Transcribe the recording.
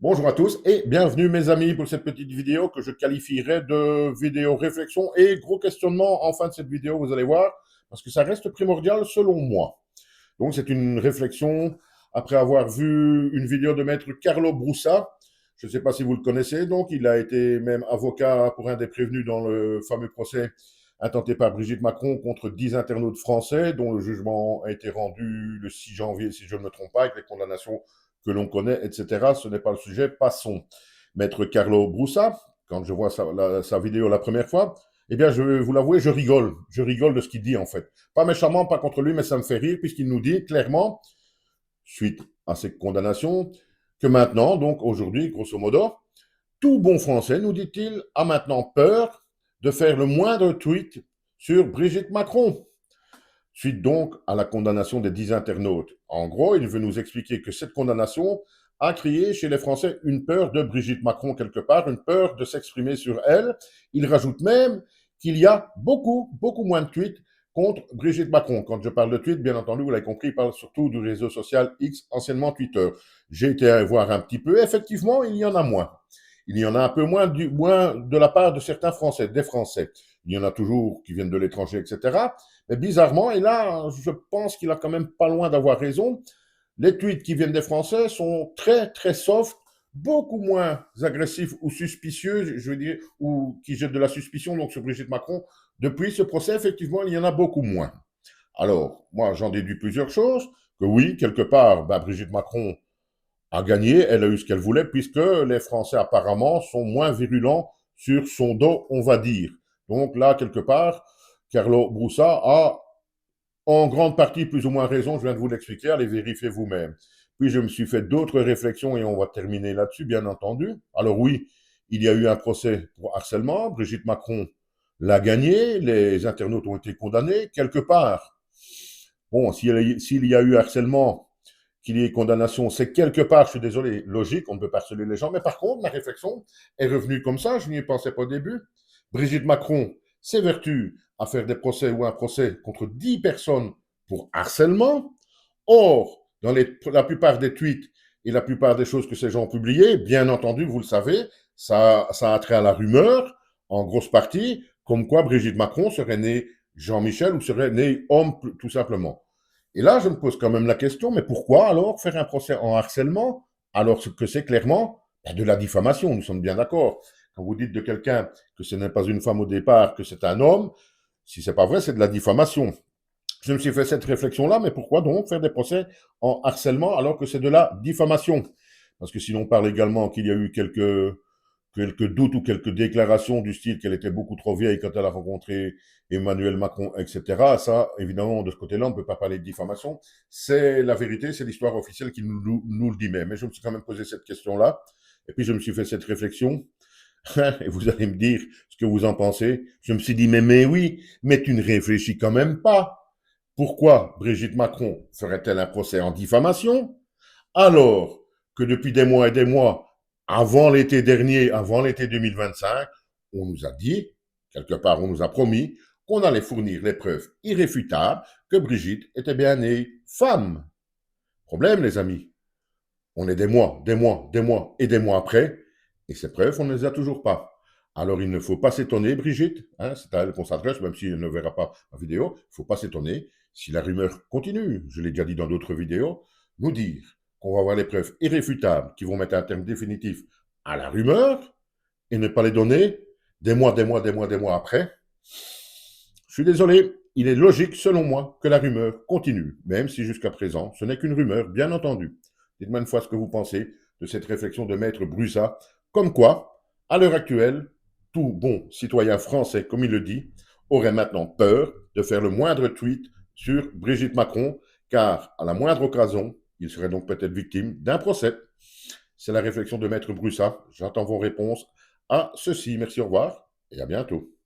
Bonjour à tous et bienvenue mes amis pour cette petite vidéo que je qualifierais de vidéo réflexion et gros questionnement en fin de cette vidéo, vous allez voir, parce que ça reste primordial selon moi. Donc c'est une réflexion après avoir vu une vidéo de maître Carlo Broussa. Je ne sais pas si vous le connaissez, donc il a été même avocat pour un des prévenus dans le fameux procès intenté par Brigitte Macron contre 10 internautes français, dont le jugement a été rendu le 6 janvier, si je ne me trompe pas, avec les condamnations que l'on connaît, etc. Ce n'est pas le sujet, passons. Maître Carlo Broussa, quand je vois sa vidéo la première fois, eh bien, je vais vous l'avouer, je rigole. Je rigole de ce qu'il dit, en fait. Pas méchamment, pas contre lui, mais ça me fait rire, puisqu'il nous dit clairement, suite à ces condamnations, que maintenant, donc aujourd'hui, grosso modo, tout bon français, nous dit-il, a maintenant peur de faire le moindre tweet sur Brigitte Macron. Suite donc à la condamnation des 10 internautes. En gros, il veut nous expliquer que cette condamnation a créé chez les Français une peur de Brigitte Macron quelque part, une peur de s'exprimer sur elle. Il rajoute même qu'il y a beaucoup moins de tweets contre Brigitte Macron. Quand je parle de tweets, bien entendu, vous l'avez compris, il parle surtout du réseau social X, anciennement Twitter. J'ai été voir un petit peu, effectivement, il y en a moins. Il y en a un peu moins de la part de certains Français, des Français. Il y en a toujours qui viennent de l'étranger, etc. Mais bizarrement, et là, je pense qu'il a quand même pas loin d'avoir raison, les tweets qui viennent des Français sont très soft, beaucoup moins agressifs ou suspicieux, je veux dire, ou qui jettent de la suspicion donc sur Brigitte Macron. Depuis ce procès, effectivement, il y en a beaucoup moins. Alors, moi, j'en déduis plusieurs choses, que oui, quelque part, Brigitte Macron a gagné, elle a eu ce qu'elle voulait, puisque les Français, apparemment, sont moins virulents sur son dos, on va dire. Donc là, quelque part, Carlo Broussa a en grande partie plus ou moins raison, je viens de vous l'expliquer, allez vérifier vous-même. Puis je me suis fait d'autres réflexions et on va terminer là-dessus, bien entendu. Alors oui, il y a eu un procès pour harcèlement, Brigitte Macron l'a gagné, les internautes ont été condamnés, quelque part. Bon, s'il y a eu harcèlement, qu'il y ait condamnation, c'est quelque part, je suis désolé, logique, on ne peut pas harceler les gens, mais par contre, ma réflexion est revenue comme ça, je n'y pensais pas au début. Brigitte Macron s'évertue à faire des procès ou un procès contre 10 personnes pour harcèlement. Or, dans la plupart des tweets et la plupart des choses que ces gens ont publiées, bien entendu, vous le savez, ça a trait à la rumeur, en grosse partie, comme quoi Brigitte Macron serait née Jean-Michel ou serait née homme, tout simplement. Et là, je me pose quand même la question, mais pourquoi alors faire un procès en harcèlement alors que c'est clairement de la diffamation, nous sommes bien d'accord. Quand vous dites de quelqu'un que ce n'est pas une femme au départ, que c'est un homme, si c'est pas vrai, c'est de la diffamation. Je me suis fait cette réflexion-là, mais pourquoi donc faire des procès en harcèlement alors que c'est de la diffamation? Parce que si l'on parle également qu'il y a eu quelques doutes ou quelques déclarations du style qu'elle était beaucoup trop vieille quand elle a rencontré Emmanuel Macron, etc. Ça, évidemment, de ce côté-là, on ne peut pas parler de diffamation. C'est la vérité, c'est l'histoire officielle qui nous le dit même. Mais je me suis quand même posé cette question-là. Et puis, je me suis fait cette réflexion. Et vous allez me dire ce que vous en pensez. Je me suis dit, mais oui, mais tu ne réfléchis quand même pas. Pourquoi Brigitte Macron ferait-elle un procès en diffamation alors que depuis des mois et des mois, avant l'été dernier, avant l'été 2025, on nous a dit, quelque part on nous a promis, qu'on allait fournir les preuves irréfutables que Brigitte était bien née femme. Problème, les amis, on est des mois après, et ces preuves, on ne les a toujours pas. Alors il ne faut pas s'étonner, Brigitte, hein, c'est à elle qu'on s'adresse, même si elle ne verra pas la vidéo, il ne faut pas s'étonner si la rumeur continue, je l'ai déjà dit dans d'autres vidéos, nous dire qu'on va avoir les preuves irréfutables qui vont mettre un terme définitif à la rumeur et ne pas les donner des mois après. Je suis désolé, il est logique, selon moi, que la rumeur continue, même si jusqu'à présent, ce n'est qu'une rumeur, bien entendu. Dites-moi une fois ce que vous pensez de cette réflexion de Maître Brussa, comme quoi, à l'heure actuelle, tout bon citoyen français, comme il le dit, aurait maintenant peur de faire le moindre tweet sur Brigitte Macron, car à la moindre occasion, il serait donc peut-être victime d'un procès. C'est la réflexion de Maître Brussa. J'attends vos réponses à ceci. Merci, au revoir et à bientôt.